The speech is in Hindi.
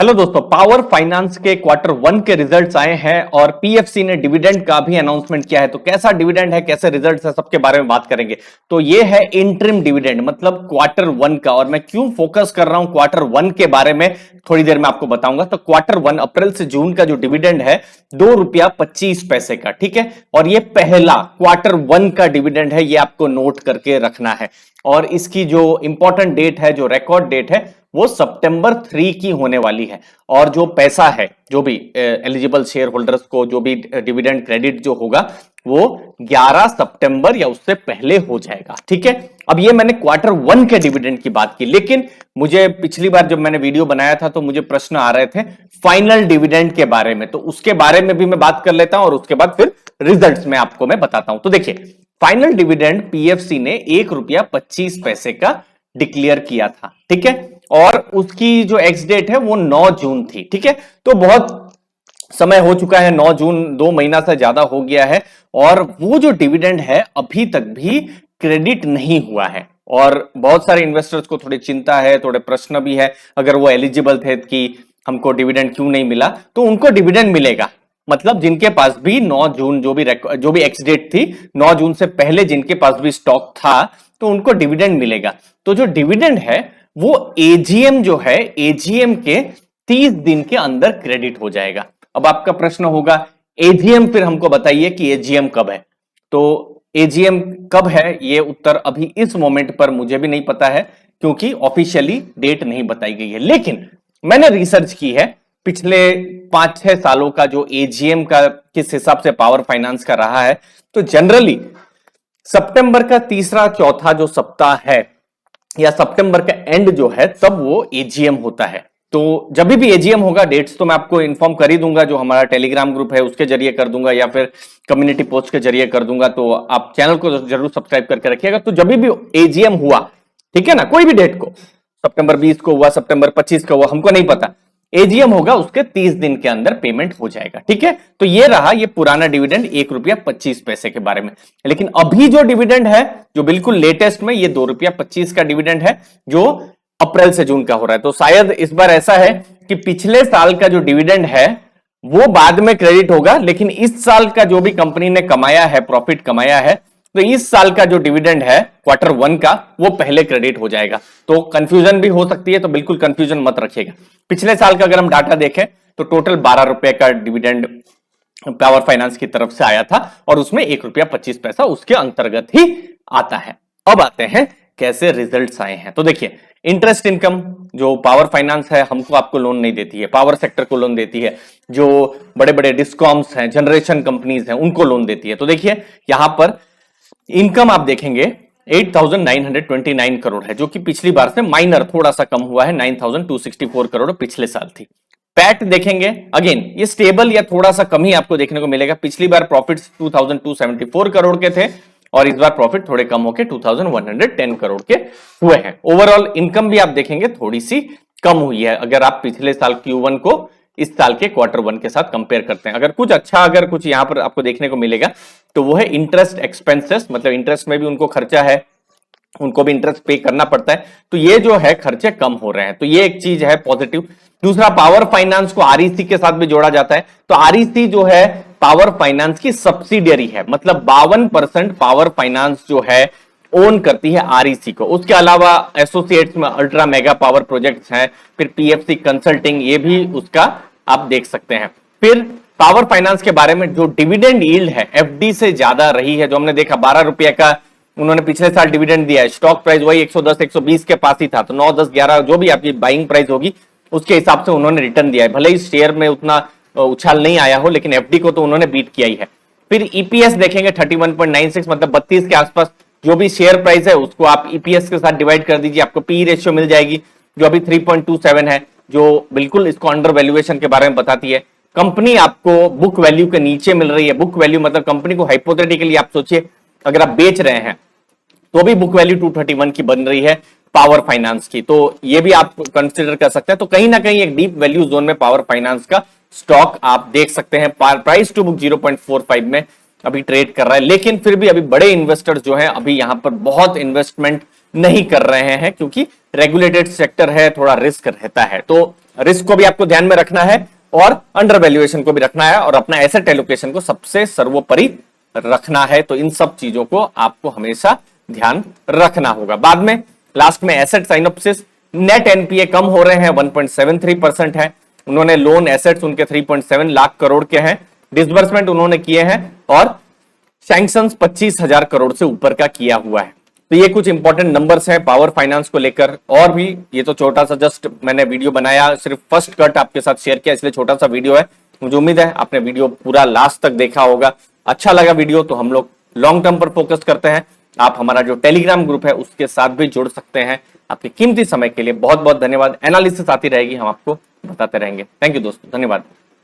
हेलो दोस्तों, पावर फाइनेंस के क्वार्टर वन के रिजल्ट्स आए हैं और पीएफसी ने डिविडेंड का भी अनाउंसमेंट किया है। तो कैसा डिविडेंड है, कैसे रिजल्ट्स है, सबके बारे में बात करेंगे। तो ये है इंटरिम डिविडेंड, मतलब क्वार्टर वन का। और मैं क्यों फोकस कर रहा हूं क्वार्टर वन के बारे में, थोड़ी देर में आपको बताऊंगा। तो क्वार्टर वन अप्रैल से जून का जो डिविडेंड है ₹2.25 का, ठीक है। और ये पहला क्वार्टर वन का डिविडेंड है, ये आपको नोट करके रखना है। और इसकी जो इंपॉर्टेंट डेट है, जो रिकॉर्ड डेट है, वो सितंबर 3 की होने वाली है। और जो पैसा है, जो भी एलिजिबल शेयर होल्डर्स को जो भी डिविडेंड क्रेडिट जो होगा, वो 11 सितंबर या उससे पहले हो जाएगा, ठीक है। अब ये मैंने क्वार्टर वन के डिविडेंड की बात की, लेकिन मुझे पिछली बार जब मैंने वीडियो बनाया था तो मुझे प्रश्न आ रहे थे फाइनल डिविडेंड के बारे में। तो उसके बारे में भी मैं बात कर लेता हूं और उसके बाद फिर रिजल्ट्स में आपको मैं बताता हूं। तो देखिए, फाइनल डिविडेंड पीएफसी ने ₹1.25 का डिक्लेयर किया था, ठीक है। और उसकी जो एक्स डेट है वो 9 जून थी, ठीक है। तो बहुत समय हो चुका है, 9 जून 2 महीना से ज्यादा हो गया है। और वो जो डिविडेंड है अभी तक भी क्रेडिट नहीं हुआ है। और बहुत सारे इन्वेस्टर्स को थोड़ी चिंता है, थोड़े प्रश्न भी है। अगर वो एलिजिबल थे कि हमको डिविडेंड क्यों नहीं मिला, तो उनको डिविडेंड मिलेगा। मतलब जिनके पास भी 9 जून जो भी एक्स डेट थी, 9 जून से पहले जिनके पास भी स्टॉक था, तो उनको डिविडेंड मिलेगा। तो जो डिविडेंड है वो एजीएम जो है, एजीएम के 30 दिन के अंदर क्रेडिट हो जाएगा। अब आपका प्रश्न होगा, एजीएम फिर हमको बताइए कि एजीएम कब है। तो एजीएम कब है, ये उत्तर अभी इस मोमेंट पर मुझे भी नहीं पता है, क्योंकि ऑफिशियली डेट नहीं बताई गई है। लेकिन मैंने रिसर्च की है, पिछले 5-6 सालों का जो एजीएम का किस हिसाब से पावर फाइनेंस का रहा है, तो जनरली सितंबर का तीसरा चौथा जो सप्ताह है, या सितंबर का एंड जो है, तब वो एजीएम होता है। तो जब भी एजीएम होगा, डेट्स तो मैं आपको इन्फॉर्म कर ही दूंगा, जो हमारा टेलीग्राम ग्रुप है उसके जरिए कर दूंगा, या फिर कम्युनिटी पोस्ट के जरिए कर दूंगा। तो आप चैनल को जरूर सब्सक्राइब करके रखिएगा। तो जब भी एजीएम हुआ, ठीक है ना, कोई भी डेट को, सितंबर 20 को हुआ, सितंबर 25 को हुआ, हमको नहीं पता, एजीएम होगा उसके 30 दिन के अंदर पेमेंट हो जाएगा, ठीक है। तो ये रहा ये पुराना डिविडेंड ₹1.25 के बारे में। लेकिन अभी जो डिविडेंड है, जो बिल्कुल लेटेस्ट में, ये ₹2.25 का डिविडेंड है, जो अप्रैल से जून का हो रहा है। तो शायद इस बार ऐसा है कि पिछले साल का जो डिविडेंड है वो बाद में क्रेडिट होगा, लेकिन इस साल का जो भी कंपनी ने कमाया है, प्रॉफिट कमाया है, तो इस साल का जो डिविडेंड है क्वार्टर वन का, वो पहले क्रेडिट हो जाएगा। तो कंफ्यूजन भी हो सकती है, तो बिल्कुल कंफ्यूजन मत रखिएगा। पिछले साल का अगर हम डाटा देखें तो टोटल ₹12 का डिविडेंड पावर फाइनेंस की तरफ से आया था, और उसमें ₹1.25 उसके अंतर्गत ही आता है। अब आते हैं कैसे रिजल्ट्स आए हैं। तो देखिए, इंटरेस्ट इनकम जो पावर फाइनेंस है, हमको आपको लोन नहीं देती है, पावर सेक्टर को लोन देती है। जो बड़े बड़े डिस्कॉम्स हैं, जनरेशन कंपनीज हैं, उनको लोन देती है। तो देखिए, यहां पर इनकम आप देखेंगे 8,929 करोड़ है, जो कि पिछली बार से माइनर थोड़ा सा कम हुआ है, 9,264 करोड़ पिछले साल थी। पैट देखेंगे, अगेन ये स्टेबल या थोड़ा सा कम ही आपको देखने को मिलेगा। पिछली बार प्रॉफिट्स 2,274 करोड़ के थे, और इस बार प्रॉफिट थोड़े कम होके 2,110 करोड़ के हुए हैं। ओवरऑल इनकम भी आप देखेंगे थोड़ी सी कम हुई है, अगर आप पिछले साल Q1 को इस साल के क्वार्टर वन के साथ कंपेयर करते हैं। अगर कुछ अच्छा, अगर कुछ यहां पर आपको देखने को मिलेगा, तो वो है इंटरेस्ट एक्सपेंसेस, मतलब इंटरेस्ट में भी उनको खर्चा है, उनको भी इंटरेस्ट पे करना पड़ता है। तो ये जो है खर्चे कम हो रहे हैं, तो ये एक चीज है पॉजिटिव। दूसरा, पावर फाइनेंस को आरईसी के साथ भी जोड़ा जाता है। तो आरईसी जो है पावर फाइनेंस की सब्सिडियरी है, मतलब 52% पावर फाइनेंस जो है ओन करती है आरईसी को। उसके अलावा एसोसिएट्स में अल्ट्रा मेगा पावर प्रोजेक्ट्स हैं, फिर पीएफसी कंसल्टिंग, ये भी उसका आप देख सकते हैं। फिर पावर फाइनेंस के बारे में जो डिविडेंड यील्ड है एफडी से ज्यादा रही है, जो हमने देखा ₹12 का उन्होंने पिछले साल डिविडेंड दिया है। स्टॉक प्राइस वही 110 120 के पास ही था, तो 9 10 11 जो भी आपकी बाइंग प्राइस होगी उसके हिसाब से उन्होंने रिटर्न दिया है। भले ही शेयर में उतना उछाल नहीं आया हो, लेकिन एफडी को तो उन्होंने बीट किया ही है। फिर ईपीएस देखेंगे 31.96, मतलब 32 के आसपास जो भी शेयर प्राइस है उसको आप ईपीएस के साथ डिवाइड कर दीजिए, आपको पी रेशियो मिल जाएगी, जो अभी 3.27 है, जो बिल्कुल इसको अंडर वैल्यूएशन के बारे में बताती है। कंपनी आपको बुक वैल्यू के नीचे मिल रही है। बुक वैल्यू मतलब कंपनी को हाइपोथेटिकली आप सोचिए, अगर आप बेच रहे हैं तो भी बुक वैल्यू 231 की बन रही है पावर फाइनेंस की, तो ये भी आप कंसिडर कर सकते हैं। तो कहीं ना कहीं एक डीप वैल्यू जोन में पावर फाइनेंस का स्टॉक आप देख सकते हैं। प्राइस टू बुक 0.45 में अभी ट्रेड कर रहा है, लेकिन फिर भी अभी बड़े इन्वेस्टर्स जो हैं अभी यहां पर बहुत इन्वेस्टमेंट नहीं कर रहे हैं, क्योंकि रेगुलेटेड सेक्टर है, थोड़ा रिस्क रहता है। तो रिस्क को भी आपको ध्यान में रखना है और अंडर वैल्यूएशन को भी रखना है और अपना एसेट एलोकेशन को सबसे सर्वोपरि रखना है। तो इन सब चीजों को आपको हमेशा ध्यान रखना होगा। बाद में लास्ट में एसेट साइनोप्सिस, नेट एनपीए कम हो रहे हैं, 1.73% है। उन्होंने लोन एसेट्स उनके 3.7 लाख करोड़ के हैं, डिसबर्समेंट उन्होंने किए हैं और सैंक्शंस 25,000 करोड़ से ऊपर का किया हुआ है। तो ये कुछ इंपॉर्टेंट नंबर्स हैं पावर फाइनेंस को लेकर। और भी ये तो छोटा सा जस्ट मैंने वीडियो बनाया, सिर्फ फर्स्ट कट आपके साथ शेयर किया, इसलिए छोटा सा वीडियो है। मुझे उम्मीद है आपने वीडियो पूरा लास्ट तक देखा होगा। अच्छा लगा वीडियो तो हम लोग लॉन्ग टर्म पर फोकस करते हैं। आप हमारा जो टेलीग्राम ग्रुप है उसके साथ भी जुड़ सकते हैं। आपके कीमती समय के लिए बहुत बहुत धन्यवाद। एनालिसिस आती रहेगी, हम आपको बताते रहेंगे। थैंक यू दोस्तों, धन्यवाद।